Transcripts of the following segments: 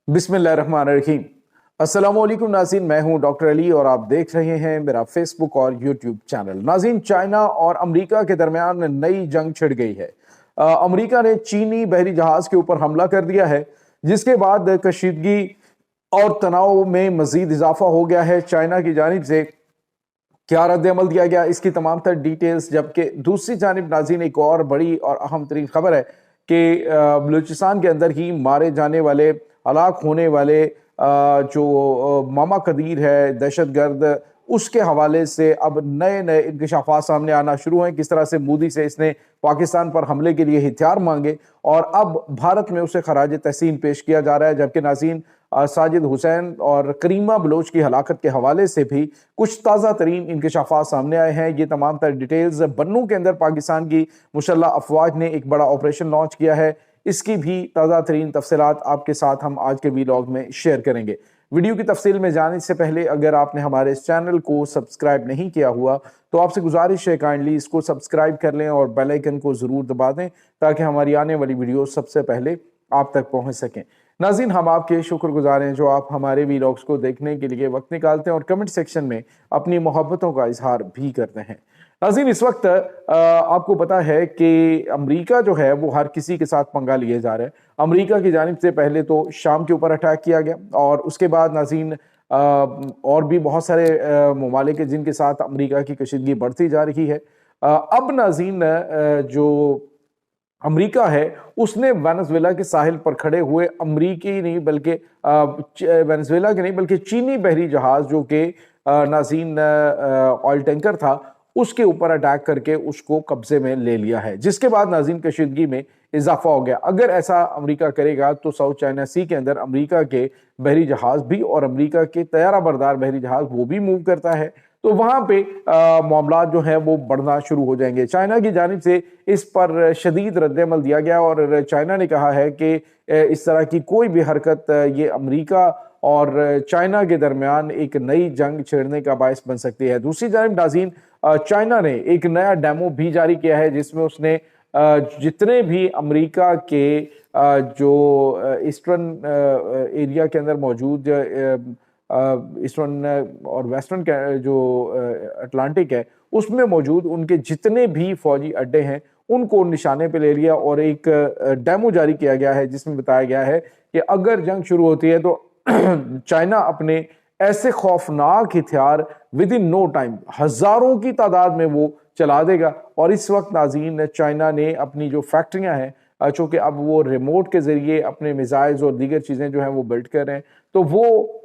बिस्मिल्लाहिर्रहमानिर्रहीम। अस्सलाम वालेकुम नाज़रीन, मैं हूं डॉक्टर अली और आप देख रहे हैं मेरा फेसबुक और यूट्यूब चैनल। नाज़रीन, चाइना और अमेरिका के दरमियान नई जंग छिड़ गई है। अमेरिका ने चीनी बहरी जहाज के ऊपर हमला कर दिया है, जिसके बाद कशीदगी और तनाव में मजीद इजाफा हो गया है। चाइना की जानिब से क्या रद्द अमल दिया गया, इसकी तमाम तर डिटेल्स। जबकि दूसरी जानिब नाज़रीन, एक और बड़ी और अहम तरीन खबर है कि बलूचिस्तान के अंदर ही मारे जाने वाले, हलाक होने वाले जो मामा कदीर है दहशतगर्द, उसके हवाले से अब नए नए इंकशाफात सामने आना शुरू हैं। किस तरह से मोदी से इसने पाकिस्तान पर हमले के लिए हथियार मांगे और अब भारत में उसे खराज तहसीन पेश किया जा रहा है। जबकि नाज़रीन, साजिद हुसैन और करीमा बलोच की हलाकत के हवाले से भी कुछ ताज़ा तरीन इंकशाफात सामने आए हैं। ये तमाम तर डिटेल्स, बन्नू के अंदर पाकिस्तान की मुसल्लह अफवाज ने एक बड़ा ऑपरेशन लॉन्च किया है, इसकी भी ताज़ा तरीन तफसीलात आपके साथ हम आज के वीलॉग में शेयर करेंगे। वीडियो की तफसील में जाने से पहले अगर आपने हमारे इस चैनल को सब्सक्राइब नहीं किया हुआ तो आपसे गुजारिश है काइंडली इसको सब्सक्राइब कर लें और बेल आइकन को ज़रूर दबा दें ताकि हमारी आने वाली वीडियो सबसे पहले आप तक पहुंच सकें। नाज़रीन, हम आपके शुक्रगुजार हैं जो आप हमारे वीलॉग्स को देखने के लिए वक्त निकालते हैं और कमेंट सेक्शन में अपनी मोहब्बतों का इजहार भी करते हैं। नाज़रीन, इस वक्त आपको पता है कि अमेरिका जो है वो हर किसी के साथ पंगा लिए जा रहा है। अमेरिका की जानिब से पहले तो शाम के ऊपर अटैक किया गया और उसके बाद नाज़रीन और भी बहुत सारे ममालिक हैं जिनके साथ अमेरिका की कशीदगी बढ़ती जा रही है। अब नाज़रीन, जो अमेरिका है उसने वेनेजुएला के साहिल पर खड़े हुए अमेरिकी नहीं बल्कि वेनेजुएला के नहीं बल्कि चीनी बहरी जहाज जो कि नाज़रीन ऑयल टैंकर था, उसके ऊपर अटैक करके उसको कब्जे में ले लिया है, जिसके बाद नाज़रीन कशीदगी में इजाफा हो गया। अगर ऐसा अमेरिका करेगा तो साउथ चाइना सी के अंदर अमेरिका के बहरी जहाज भी और अमेरिका के तैयारा बरदार बहरी जहाज वो भी मूव करता है, तो वहां पे मामला जो है वो बढ़ना शुरू हो जाएंगे। चाइना की जानिब से इस पर शदीद रद्द-ए-अमल दिया गया और चाइना ने कहा है कि इस तरह की कोई भी हरकत ये अमेरिका और चाइना के दरमियान एक नई जंग छेड़ने का बायस बन सकती है। दूसरी जानिब नाज़रीन, चाइना ने एक नया डेमो भी जारी किया है जिसमें उसने जितने भी अमेरिका के जो ईस्टर्न एरिया के अंदर मौजूद ईस्टर्न और वेस्टर्न जो अटलांटिक है उसमें मौजूद उनके जितने भी फौजी अड्डे हैं उनको निशाने पे ले लिया और एक डेमो जारी किया गया है जिसमें बताया गया है कि अगर जंग शुरू होती है तो चाइना अपने ऐसे खौफनाक हथियार विद इन नो टाइम हजारों की तादाद में वो चला देगा। और इस वक्त नाज़रीन, चाइना ने अपनी जो फैक्ट्रियां हैं चूंकि अब वो रिमोट के जरिए अपने मिसाइल्स और दीगर चीजें जो हैं वो बिल्ड कर रहे हैं, तो वो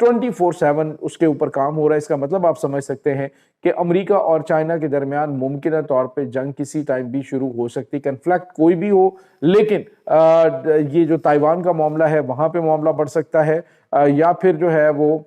24/7 उसके ऊपर काम हो रहा है। इसका मतलब आप समझ सकते हैं कि अमेरिका और चाइना के दरमियान मुमकिन तौर पे जंग किसी टाइम भी शुरू हो सकती, कन्फ्लिक्ट कोई भी हो, लेकिन ये जो ताइवान का मामला है वहां पे मामला बढ़ सकता है या फिर जो है वो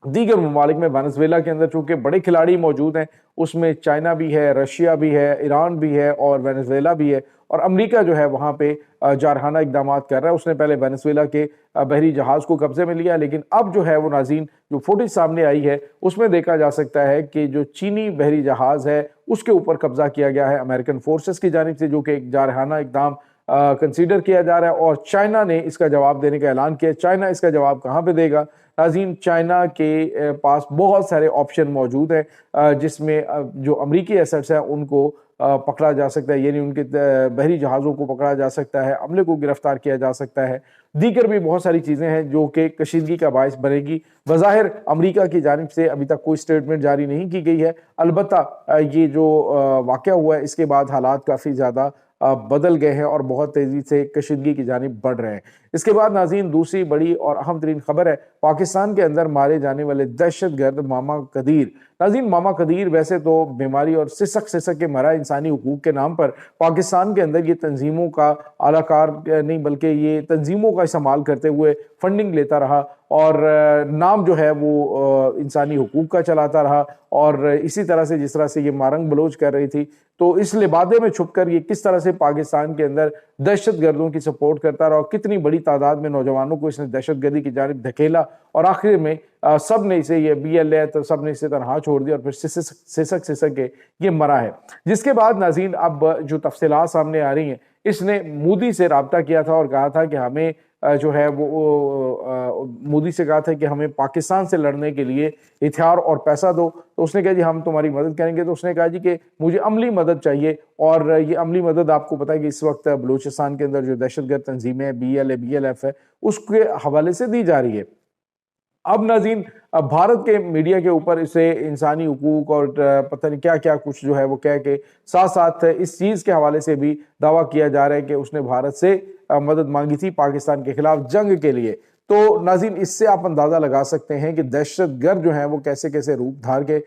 दीगर ममालिक में वेनेजुएला के अंदर चूंकि बड़े खिलाड़ी मौजूद हैं, उसमें चाइना भी है, रशिया भी है, ईरान भी है और वेनेजुएला भी है, और अमेरिका जो है वहां पे जारहाना इकदाम कर रहा है। उसने पहले वेनेजुएला के बहरी जहाज को कब्जे में लिया, लेकिन अब जो है वो नाज़रीन जो फुटेज सामने आई है उसमें देखा जा सकता है कि जो चीनी बहरी जहाज है उसके ऊपर कब्जा किया गया है अमेरिकन फोर्सेस की जानिब से, जो कि एक जारहाना इकदाम कंसीडर किया जा रहा है और चाइना ने इसका जवाब देने का ऐलान किया। चाइना इसका जवाब कहाँ पे देगा? नाज़रीन, चाइना के पास बहुत सारे ऑप्शन मौजूद हैं जिसमें जो अमरीकी एसेट्स हैं उनको पकड़ा जा सकता है, यानी उनके बहरी जहाज़ों को पकड़ा जा सकता है, अमले को गिरफ्तार किया जा सकता है, दीगर भी बहुत सारी चीज़ें हैं जो कि कशीदगी का बायस बनेगी। बज़ाहिर अमेरिका की जानिब से अभी तक कोई स्टेटमेंट जारी नहीं की गई है, अलबत्ता ये जो वाक़या हुआ है इसके बाद हालात काफ़ी ज़्यादा बदल गए हैं और बहुत तेजी से कशीदगी की जानिब बढ़ रहे हैं। इसके बाद नाज़रीन, दूसरी बड़ी और अहम तरीन खबर है पाकिस्तान के अंदर मारे जाने वाले दहशतगर्द मामा कदीर। नाज़रीन, मामा कदीर वैसे तो बीमारी और सिसक सिसक के मरा इंसानी हुकूक के नाम पर पाकिस्तान के अंदर ये तंजीमों का आलाकार नहीं बल्कि ये तंजीमों का इस्तेमाल करते हुए फंडिंग लेता रहा और नाम जो है वो इंसानी हुकूक का चलाता रहा और इसी तरह से जिस तरह से ये मारंग बलोच कर रही थी, तो इस लिबादे में छुपकर ये किस तरह से पाकिस्तान के अंदर दहशत गर्दों की सपोर्ट करता रहा और कितनी बड़ी तादाद में नौजवानों को इसने दहशत गर्दी की जानिब धकेला और आखिर में सब ने इसे ये BLA तो सब ने इसे तनहा छोड़ दिया और फिर सिसक के ये मरा है। जिसके बाद नाज़रीन अब जो तफसीलात सामने आ रही हैं, इसने मोदी से राब्ता किया था और कहा था कि हमें جو ہے وہ مودی سے کہا تھا کہ ہمیں پاکستان سے لڑنے کے لیے ہتھیار اور پیسہ دو، تو اس نے کہا جی ہم تمہاری مدد کریں گے. تو اس نے کہا جی کہ مجھے عملی مدد چاہیے، اور یہ عملی مدد آپ کو پتہ ہے کہ اس وقت بلوچستان کے اندر جو دہشت گرد تنظیمیں BLA BLF ہے اس کے حوالے سے دی جا رہی ہے. اب ناظرین بھارت کے میڈیا کے اوپر اسے انسانی حقوق اور پتہ نہیں کیا کیا کچھ جو ہے وہ کہہ کے ساتھ ساتھ اس چیز کے حوالے سے بھی دعویٰ کیا جا رہا ہے کہ اس نے بھارت سے مدد مانگی تھی پاکستان کے خلاف جنگ کے لیے. تو ناظرین اس سے آپ اندازہ لگا سکتے ہیں کہ دہشت گرد جو ہیں وہ کیسے کیسے روپ دھار کے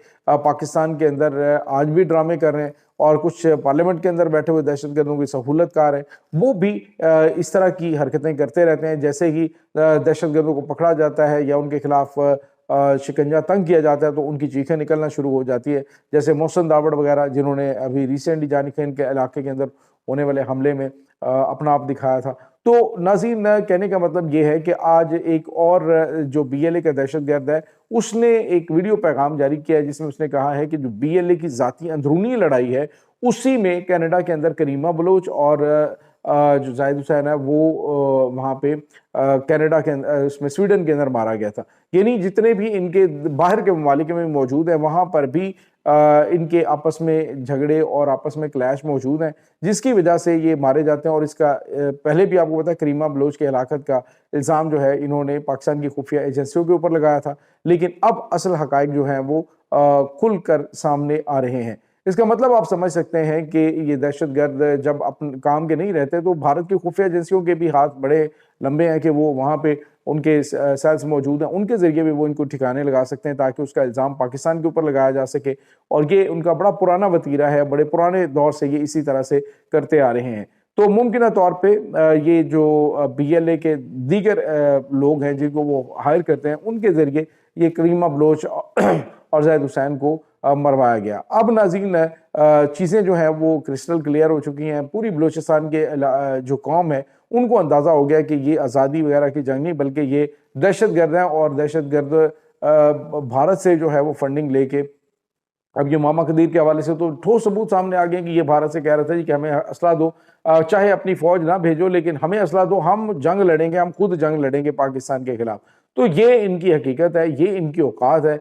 پاکستان کے اندر آج بھی ڈرامے کر رہے ہیں، اور کچھ پارلیمنٹ کے اندر بیٹھے ہوئے دہشت گردوں کی سہولت کار ہیں وہ بھی اس طرح کی حرکتیں کرتے رہتے ہیں. جیسے ہی دہشت گردوں کو پکڑا جاتا ہے یا ان کے خلاف شکنجہ تنگ کیا جاتا ہے تو ان کی چیخیں نکلنا شروع ہو جاتی ہے، جیسے محسن داوڑ وغیرہ جنہوں نے ابھی ریسنٹلی جانی خان کے علاقے کے اندر ہونے والے حملے میں اپنا آپ دکھایا تھا. تو ناظرین کہنے کا مطلب یہ ہے کہ آج ایک اور جو BLA کا دہشت گرد ہے اس نے ایک ویڈیو پیغام جاری کیا ہے جس میں اس نے کہا ہے کہ جو BLA کی ذاتی اندرونی لڑائی ہے اسی میں کینیڈا کے اندر کریمہ بلوچ اور جو زاہد حسین ہے وہ وہاں پہ کینیڈا کے اندر اس میں سویڈن کے اندر مارا گیا تھا. یعنی جتنے بھی ان کے باہر کے ممالک میں موجود ہیں وہاں پر بھی ان کے آپس میں جھگڑے اور آپس میں کلیش موجود ہیں جس کی وجہ سے یہ مارے جاتے ہیں. اور اس کا پہلے بھی آپ کو پتا ہے کریمہ بلوچ کے ہلاکت کا الزام جو ہے انہوں نے پاکستان کی خفیہ ایجنسیوں کے اوپر لگایا تھا، لیکن اب اصل حقائق جو ہیں وہ کھل کر سامنے آ رہے ہیں. اس کا مطلب آپ سمجھ سکتے ہیں کہ یہ دہشت گرد جب اپنے کام کے نہیں رہتے تو بھارت کی خفیہ ایجنسیوں کے بھی ہاتھ بڑے لمبے ہیں کہ وہ وہاں پہ ان کے سیلز موجود ہیں، ان کے ذریعے بھی وہ ان کو ٹھکانے لگا سکتے ہیں تاکہ اس کا الزام پاکستان کے اوپر لگایا جا سکے. اور یہ ان کا بڑا پرانا وتیرہ ہے، بڑے پرانے دور سے یہ اسی طرح سے کرتے آ رہے ہیں. تو ممکنہ طور پہ یہ جو BLA کے دیگر لوگ ہیں جن کو وہ ہائر کرتے ہیں ان کے ذریعے یہ کریمہ بلوچ اور زاہد حسین کو مروایا گیا. اب ناظرین چیزیں جو ہیں وہ کرسٹل کلیئر ہو چکی ہیں. پوری بلوچستان کے جو قوم ہے ان کو اندازہ ہو گیا کہ یہ آزادی وغیرہ کی جنگ نہیں بلکہ یہ دہشت گرد ہیں، اور دہشت گرد بھارت سے جو ہے وہ فنڈنگ لے کے اب یہ ماما قدیر کے حوالے سے تو ٹھوس ثبوت سامنے آ گئے کہ یہ بھارت سے کہہ رہا تھا جی کہ ہمیں اسلحہ دو، چاہے اپنی فوج نہ بھیجو لیکن ہمیں اسلحہ دو، ہم جنگ لڑیں گے، ہم خود جنگ لڑیں گے پاکستان کے خلاف. تو یہ ان کی حقیقت ہے، یہ ان کی اوقات ہے.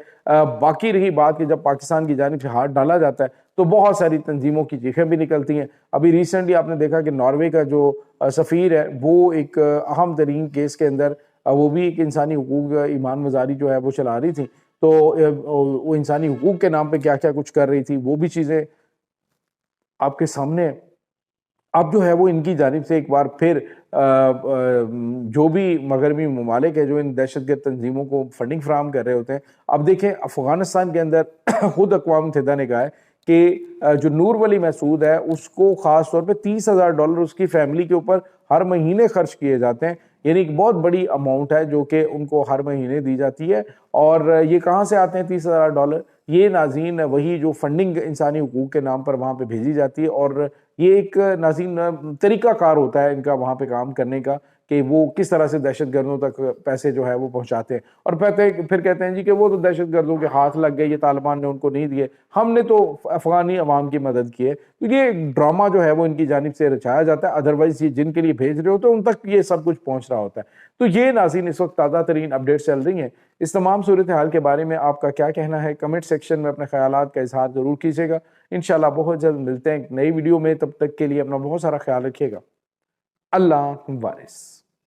باقی رہی بات کہ جب پاکستان کی جانب سے ہاتھ ڈالا جاتا ہے تو بہت ساری تنظیموں کی چیخیں بھی نکلتی ہیں. ابھی ریسنٹلی آپ نے دیکھا کہ ناروے کا جو سفیر ہے وہ ایک اہم ترین کیس کے اندر وہ بھی ایک انسانی حقوق ایمان مزاری جو ہے وہ چلا رہی تھی. تو وہ انسانی حقوق کے نام پہ کیا کیا کچھ کر رہی تھی وہ بھی چیزیں آپ کے سامنے. اب جو ہے وہ ان کی جانب سے ایک بار پھر جو بھی مغربی ممالک ہے جو ان دہشت گرد تنظیموں کو فنڈنگ فراہم کر رہے ہوتے ہیں. اب دیکھیں افغانستان کے اندر خود اقوام متحدہ نے کہا ہے کہ جو نور ولی مسعود ہے اس کو خاص طور پہ $30,000 اس کی فیملی کے اوپر ہر مہینے خرچ کیے جاتے ہیں. یعنی ایک بہت بڑی اماؤنٹ ہے جو کہ ان کو ہر مہینے دی جاتی ہے. اور یہ کہاں سے آتے ہیں $30,000؟ یہ ناظرین وہی جو فنڈنگ انسانی حقوق کے نام پر وہاں پہ بھیجی جاتی ہے. اور یہ ایک ناظرین طریقہ کار ہوتا ہے ان کا وہاں پہ کام کرنے کا کہ وہ کس طرح سے دہشت گردوں تک پیسے جو ہے وہ پہنچاتے ہیں. اور پھر کہتے ہیں جی کہ وہ تو دہشت گردوں کے ہاتھ لگ گئے، یہ طالبان نے ان کو نہیں دیے، ہم نے تو افغانی عوام کی مدد کی ہے. تو یہ ڈرامہ جو ہے وہ ان کی جانب سے رچایا جاتا ہے، ادروائز یہ جن کے لیے بھیج رہے ہوتے ہیں ان تک یہ سب کچھ پہنچ رہا ہوتا ہے. تو یہ ناظرین اس وقت تازہ ترین اپڈیٹس چل رہی ہیں. اس تمام صورتحال کے بارے میں آپ کا کیا کہنا ہے؟ کمنٹ سیکشن میں اپنے خیالات کا اظہار ضرور کیجیے گا. انشاءاللہ بہت جلد ملتے ہیں ایک نئی ویڈیو میں، تب تک کے لیے اپنا بہت سارا خیال رکھیے گا. اللہ وارث.